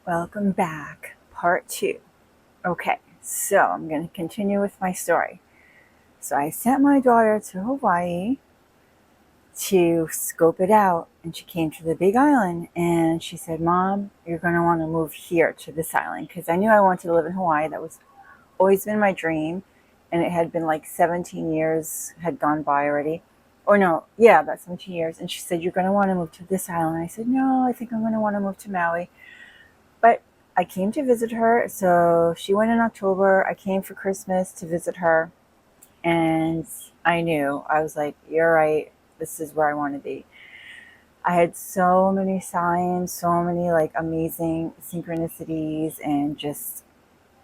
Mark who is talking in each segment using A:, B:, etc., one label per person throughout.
A: Welcome back, part 2. Okay, so I'm going to continue with my story. So I sent my daughter to Hawaii to scope it out, and she came to the Big Island, and she said, Mom, you're going to want to move here to this island, because I knew I wanted to live in Hawaii. That was always been my dream, and it had been like 17 years had gone by already. Or no, yeah, about 17 years. And she said, you're going to want to move to this island. I said, no, I think I'm going to want to move to Maui. But I came to visit her, so she went in October. I came for Christmas to visit her, and I knew. I was like, you're right, this is where I want to be. I had so many signs, so many like amazing synchronicities, and just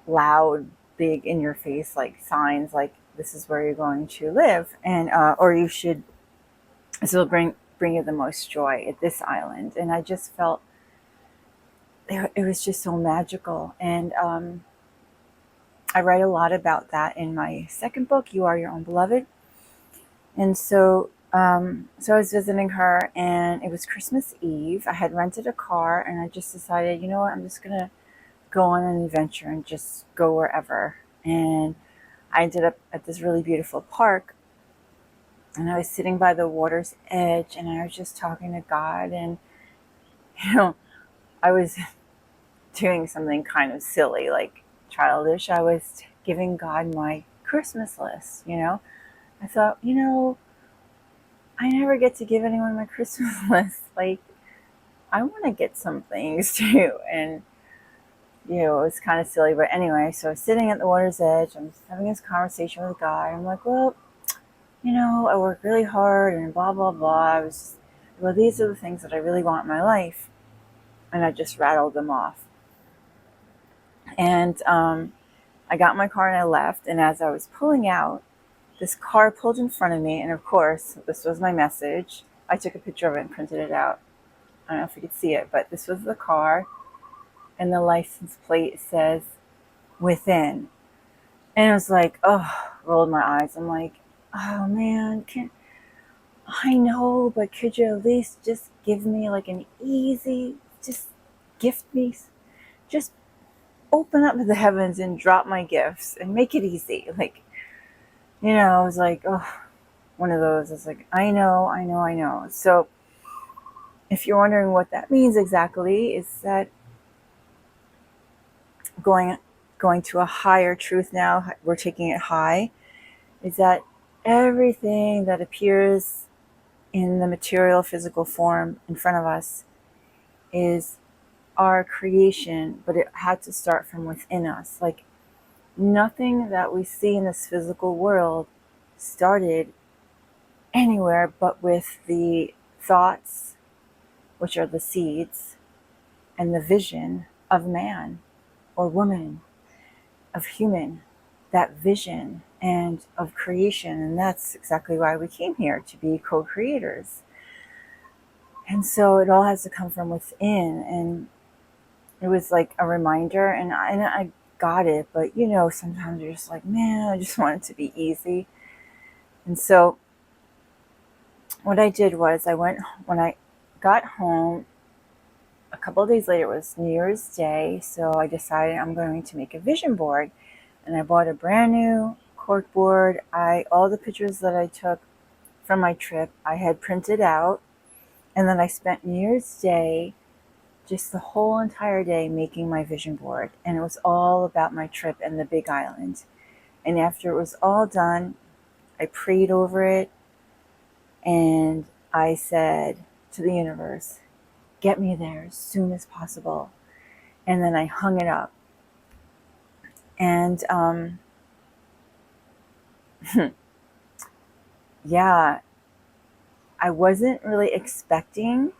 A: loud, big in your face like signs like this is where you're going to live, and or you should, this will bring you the most joy at this island. And I just felt it was just so magical. And I write a lot about that in my second book, You Are Your Own Beloved. And so I was visiting her, and it was Christmas Eve. I had rented a car, and I just decided, you know what, I'm just going to go on an adventure and just go wherever. And I ended up at this really beautiful park, and I was sitting by the water's edge, and I was just talking to God. And, I was doing something kind of silly, like childish. I was giving God my Christmas list. I thought, I never get to give anyone my Christmas list. Like, I want to get some things too. And, it was kind of silly. But anyway, so I was sitting at the water's edge. I'm having this conversation with a guy. I'm like, well, I work really hard and blah, blah, blah. These are the things that I really want in my life. And I just rattled them off. And I got in my car and I left. And as I was pulling out, this car pulled in front of me. And of course, this was my message. I took a picture of it and printed it out. I don't know if you could see it, but this was the car. And the license plate says, within. And it was like, rolled my eyes. I'm like, oh man, I know, but could you at least just give me like an easy, just gift me, just open up the heavens and drop my gifts and make it easy. Like, I was like, one of those. It's like, I know. So if you're wondering what that means exactly, is that going to a higher truth now, we're taking it high, is that everything that appears in the material physical form in front of us is our creation, but it had to start from within us. Like, nothing that we see in this physical world started anywhere but with the thoughts, which are the seeds, and the vision of man or woman, of human, that vision and of creation. And that's exactly why we came here, to be co-creators. And so it all has to come from within. And it was like a reminder, and I got it, but sometimes you're just like, man, I just want it to be easy. And so what I did was when I got home, a couple of days later, it was New Year's Day, so I decided I'm going to make a vision board. And I bought a brand new cork board. All the pictures that I took from my trip, I had printed out. And then I spent New Year's Day, just the whole entire day, making my vision board. And it was all about my trip and the Big Island. And after it was all done, I prayed over it. And I said to the universe, get me there as soon as possible. And then I hung it up. And yeah, I wasn't really expecting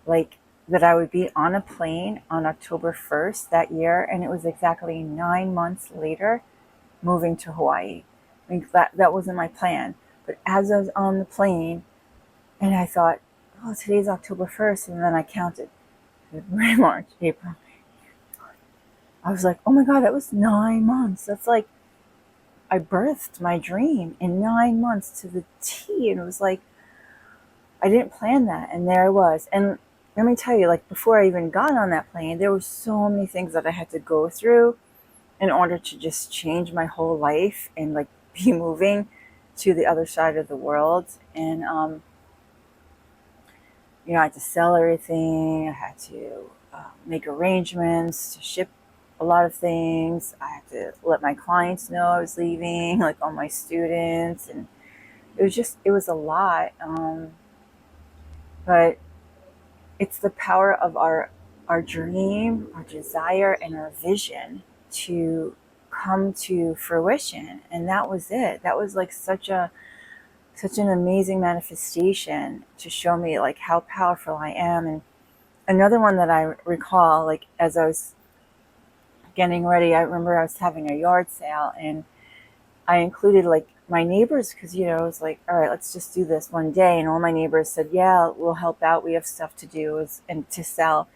A: like that I would be on a plane on October 1st that year, and it was exactly 9 months later moving to Hawaii. I mean, that wasn't my plan. But as I was on the plane, and I thought, today's October 1st, and then I counted February, March, April. I was like, oh my God, that was 9 months. That's like, I birthed my dream in 9 months to the T. And it was like, I didn't plan that. And there I was. And let me tell you, like before I even got on that plane, there were so many things that I had to go through in order to just change my whole life and like be moving to the other side of the world. And I had to sell everything. I had to make arrangements to ship a lot of things. I had to let my clients know I was leaving, like all my students, and it was a lot. But it's the power of our dream, our desire, and our vision to come to fruition. And that was it. That was like such an amazing manifestation to show me like how powerful I am. And another one that I recall, like as I was getting ready, I remember I was having a yard sale, and I included like my neighbors, because I was like, all right, let's just do this one day. And all my neighbors said, yeah, we'll help out, we have stuff to do and to sell.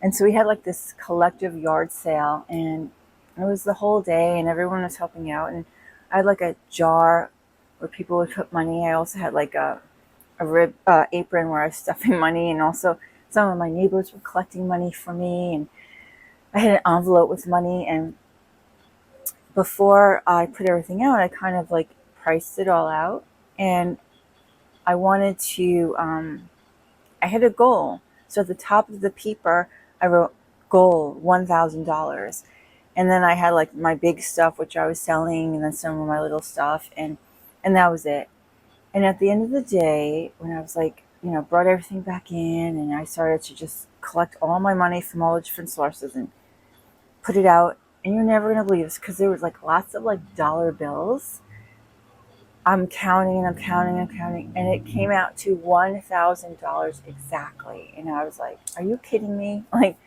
A: And so we had like this collective yard sale, and it was the whole day, and everyone was helping out. And I had like a jar where people would put money. I also had like a apron where I was stuffing money, and also some of my neighbors were collecting money for me, and I had an envelope with money. And before I put everything out, I kind of like priced it all out, and I wanted to I had a goal. So at the top of the paper I wrote goal $1,000, and then I had like my big stuff which I was selling, and then some of my little stuff, and that was it. And at the end of the day, when I was like, brought everything back in, and I started to just collect all my money from all the different sources and put it out, and you're never going to believe this, because there was like lots of like dollar bills. I'm counting and I'm counting and I'm counting, and it came out to $1,000 exactly. And I was like, are you kidding me? Like,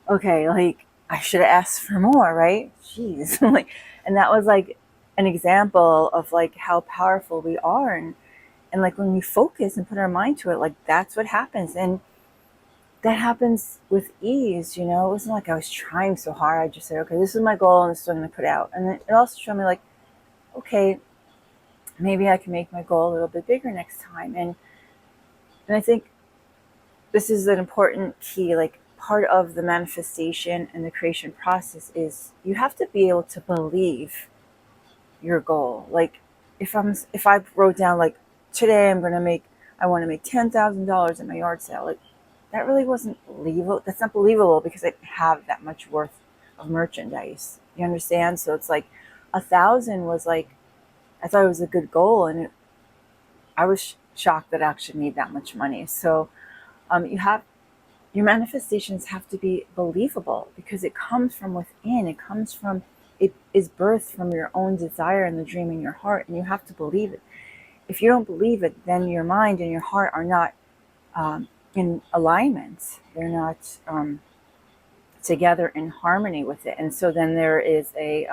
A: okay, like I should have asked for more, right? Jeez. Like, and that was like an example of like how powerful we are. And like when we focus and put our mind to it, like that's what happens. And that happens with ease. It wasn't like I was trying so hard. I just said, okay, this is my goal, and this is what I'm going to put out. And it also showed me like, okay, maybe I can make my goal a little bit bigger next time. And I think this is an important key, like part of the manifestation and the creation process is you have to be able to believe your goal. Like if I wrote down like today I want to make $10,000 in my yard sale, like that really wasn't believable. That's not believable, because I didn't have that much worth of merchandise. You understand? So it's like 1,000 was like, I thought it was a good goal, and I was shocked that I actually made that much money. So your manifestations have to be believable, because it comes from within. It is birthed from your own desire and the dream in your heart, and you have to believe it. If you don't believe it, then your mind and your heart are not in alignment. They're not together in harmony with it. And so then there is a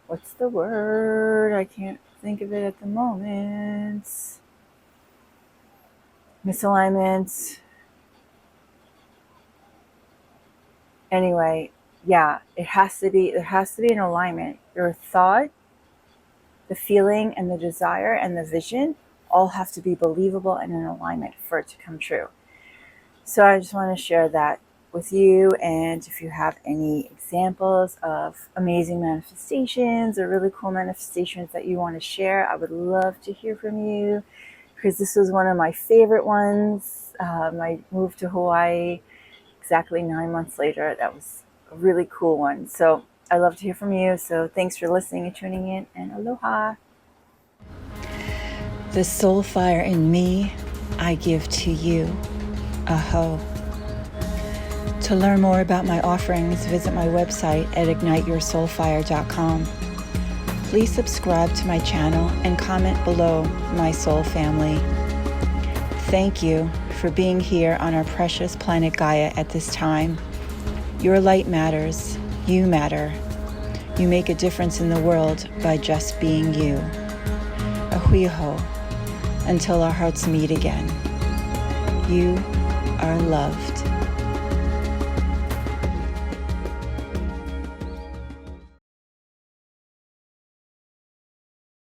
A: what's the word? I can't think of it at the moment. Misalignment. Anyway, yeah, there has to be an alignment. Your thought, the feeling, and the desire and the vision all have to be believable and in alignment for it to come true. So I just want to share that with you. And if you have any examples of amazing manifestations or really cool manifestations that you want to share, I would love to hear from you, because this was one of my favorite ones. I moved to Hawaii exactly 9 months later. That was a really cool one. So I love to hear from you. So thanks for listening and tuning in, and aloha. The soul fire in me, I give to you. Aho. To learn more about my offerings, visit my website at igniteyoursoulfire.com. Please subscribe to my channel and comment below, my soul family. Thank you for being here on our precious planet Gaia at this time. Your light matters. You matter. You make a difference in the world by just being you. Ahuiho. Until our hearts meet again. You are loved.